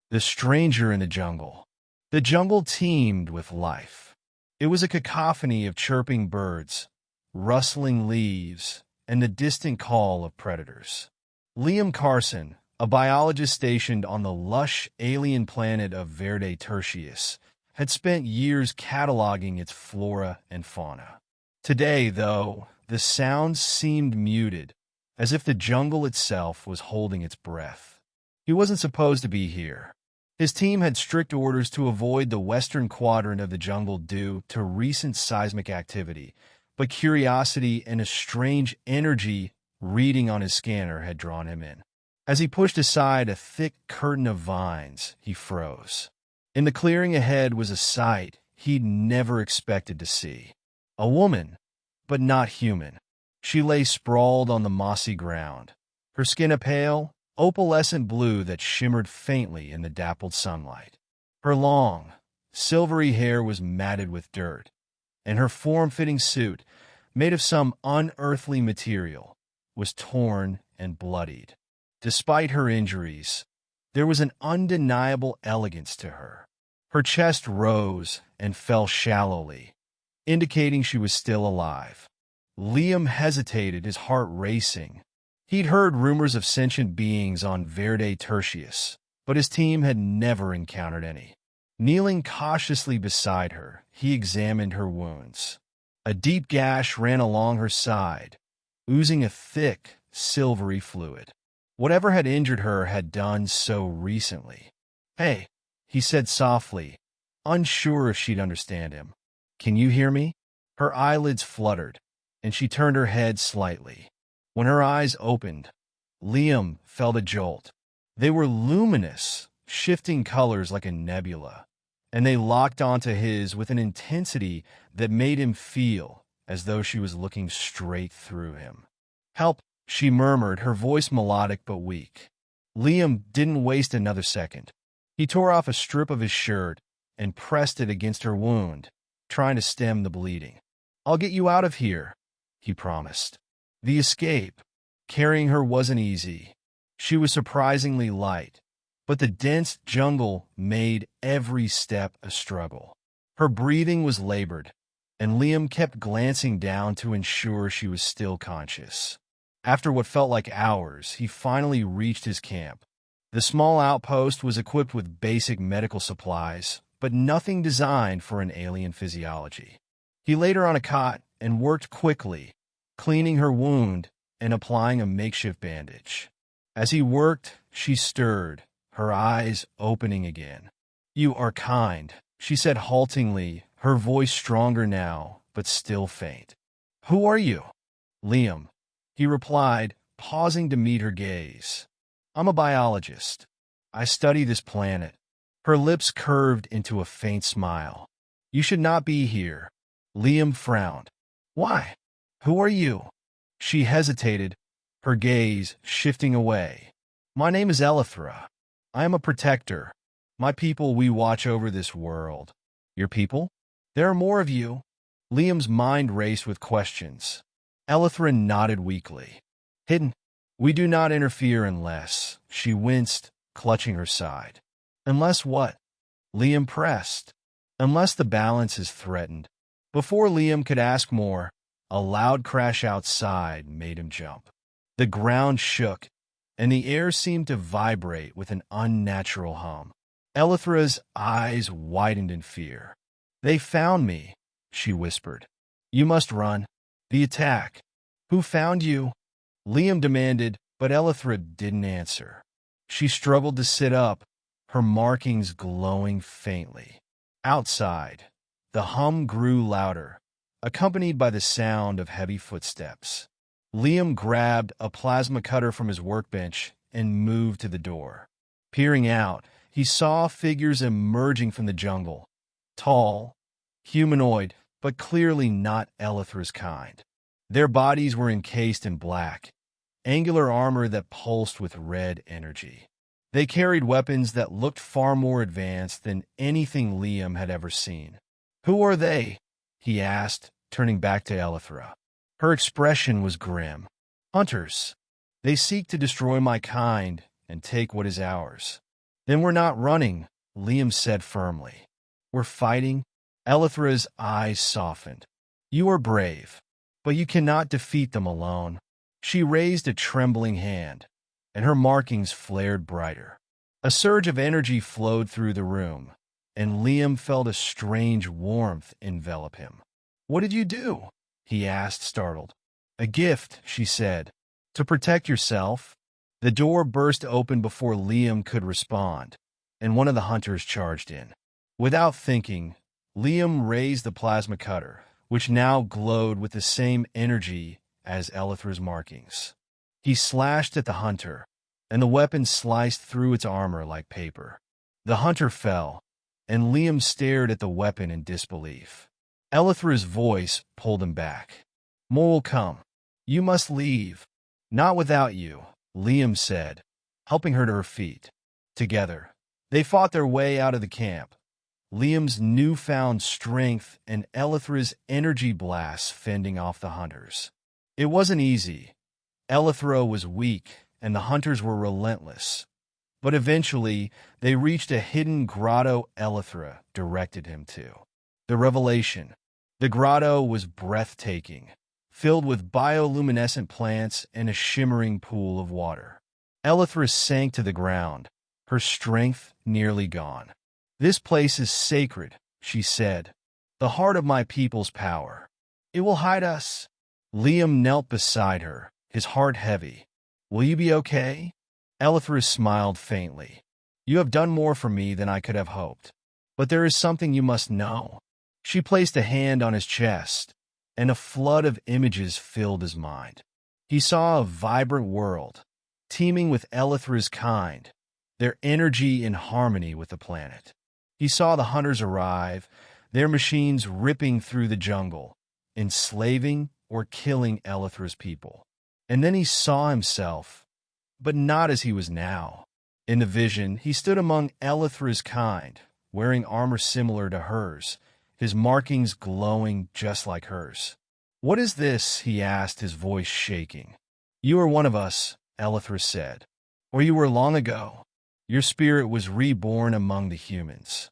The stranger in the jungle. The jungle teemed with life. It was a cacophony of chirping birds, rustling leaves, and the distant call of predators. Liam Carson, a biologist stationed on the lush alien planet of Verde Tertius, had spent years cataloging its flora and fauna. Today, though, the sounds seemed muted, as if the jungle itself was holding its breath. He wasn't supposed to be here. His team had strict orders to avoid the western quadrant of the jungle due to recent seismic activity, but curiosity and a strange energy reading on his scanner had drawn him in. As he pushed aside a thick curtain of vines, he froze. In the clearing ahead was a sight he'd never expected to see. A woman, but not human. She lay sprawled on the mossy ground, her skin a pale, opalescent blue that shimmered faintly in the dappled sunlight. Her long, silvery hair was matted with dirt, and her form-fitting suit, made of some unearthly material, was torn and bloodied. Despite her injuries, there was an undeniable elegance to her. Her chest rose and fell shallowly, indicating she was still alive. Liam hesitated, his heart racing. He'd heard rumors of sentient beings on Verde Tertius, but his team had never encountered any. Kneeling cautiously beside her, he examined her wounds. A deep gash ran along her side, oozing a thick, silvery fluid. Whatever had injured her had done so recently. "Hey," he said softly, unsure if she'd understand him. "Can you hear me?" Her eyelids fluttered, and she turned her head slightly. When her eyes opened, Liam felt a jolt. They were luminous, shifting colors like a nebula, and they locked onto his with an intensity that made him feel as though she was looking straight through him. "Help," she murmured, her voice melodic but weak. Liam didn't waste another second. He tore off a strip of his shirt and pressed it against her wound, trying to stem the bleeding. "I'll get you out of here," he promised. The escape, carrying her, wasn't easy. She was surprisingly light, but the dense jungle made every step a struggle. Her breathing was labored, and Liam kept glancing down to ensure she was still conscious. After what felt like hours, he finally reached his camp. The small outpost was equipped with basic medical supplies, but nothing designed for an alien physiology. He laid her on a cot and worked quickly, cleaning her wound and applying a makeshift bandage. As he worked, she stirred, her eyes opening again. "You are kind," she said haltingly, her voice stronger now, but still faint. "Who are you?" "Liam," he replied, pausing to meet her gaze. "I'm a biologist. I study this planet." Her lips curved into a faint smile. "You should not be here." Liam frowned. "Why? Who are you?" She hesitated, her gaze shifting away. "My name is Elithra. I am a protector. My people, we watch over this world." "Your people? There are more of you." Liam's mind raced with questions. Elithra nodded weakly. "Hidden. We do not interfere unless—" She winced, clutching her side. "Unless what?" Liam pressed. "Unless the balance is threatened." Before Liam could ask more, a loud crash outside made him jump. The ground shook, and the air seemed to vibrate with an unnatural hum. Elithra's eyes widened in fear. "They found me," she whispered. "You must run." "The attack. Who found you?" Liam demanded, but Elithra didn't answer. She struggled to sit up, her markings glowing faintly. Outside, the hum grew louder, accompanied by the sound of heavy footsteps. Liam grabbed a plasma cutter from his workbench and moved to the door. Peering out, he saw figures emerging from the jungle. Tall, humanoid, but clearly not Elithra's kind. Their bodies were encased in black, angular armor that pulsed with red energy. They carried weapons that looked far more advanced than anything Liam had ever seen. "Who are they?" he asked, turning back to Elithra. Her expression was grim. "Hunters. They seek to destroy my kind and take what is ours." Then we're not running, Liam said firmly. We're fighting. Elithra's eyes softened. You are brave, but you cannot defeat them alone. She raised a trembling hand, and her markings flared brighter. A surge of energy flowed through the room, and Liam felt a strange warmth envelop him. What did you do? He asked, startled. A gift, she said. To protect yourself. The door burst open before Liam could respond, and one of the hunters charged in. Without thinking, Liam raised the plasma cutter, which now glowed with the same energy as Elithra's markings. He slashed at the hunter, and the weapon sliced through its armor like paper. The hunter fell, and Liam stared at the weapon in disbelief. Elithra's voice pulled him back. More will come. You must leave. Not without you, Liam said, helping her to her feet. Together, they fought their way out of the camp. Liam's newfound strength and Elithra's energy blasts fending off the hunters. It wasn't easy. Elithra was weak, and the hunters were relentless. But eventually, they reached a hidden grotto Elithra directed him to. The revelation. The grotto was breathtaking, filled with bioluminescent plants and a shimmering pool of water. Elithra sank to the ground, her strength nearly gone. This place is sacred, she said. The heart of my people's power. It will hide us. Liam knelt beside her, his heart heavy. Will you be okay? Elithra smiled faintly. You have done more for me than I could have hoped. But there is something you must know. She placed a hand on his chest, and a flood of images filled his mind. He saw a vibrant world, teeming with Elithra's kind, their energy in harmony with the planet. He saw the hunters arrive, their machines ripping through the jungle, enslaving or killing Elithra's people. And then he saw himself, but not as he was now. In the vision, he stood among Elithra's kind, wearing armor similar to hers, his markings glowing just like hers. What is this? He asked, his voice shaking. You are one of us, Elithra said. Or you were long ago. Your spirit was reborn among the humans.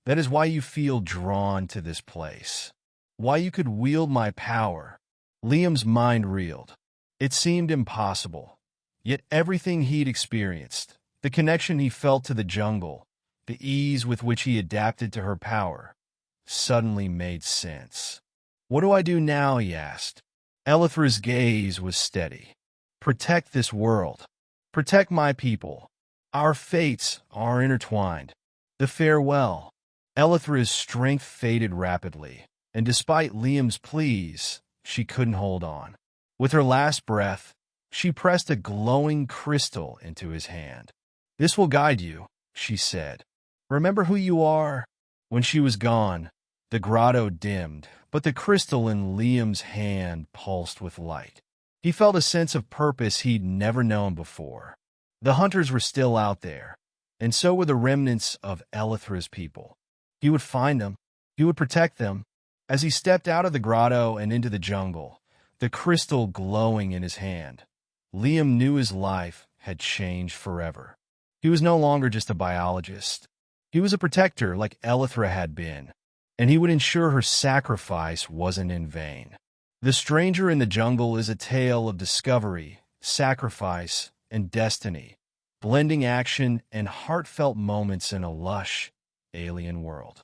That is why you feel drawn to this place. Why you could wield my power. Liam's mind reeled. It seemed impossible. Yet everything he'd experienced, the connection he felt to the jungle, the ease with which he adapted to her power, suddenly made sense. What do I do now? He asked. Elithra's gaze was steady. Protect this world. Protect my people. Our fates are intertwined. The farewell. Elithra's strength faded rapidly, and despite Liam's pleas, she couldn't hold on. With her last breath, she pressed a glowing crystal into his hand. This will guide you, she said. Remember who you are. When she was gone, the grotto dimmed, but the crystal in Liam's hand pulsed with light. He felt a sense of purpose he'd never known before. The hunters were still out there, and so were the remnants of Elithra's people. He would find them. He would protect them. As he stepped out of the grotto and into the jungle, the crystal glowing in his hand, Liam knew his life had changed forever. He was no longer just a biologist. He was a protector like Elithra had been, and he would ensure her sacrifice wasn't in vain. The Stranger in the Jungle is a tale of discovery, sacrifice, and destiny, blending action and heartfelt moments in a lush, alien world.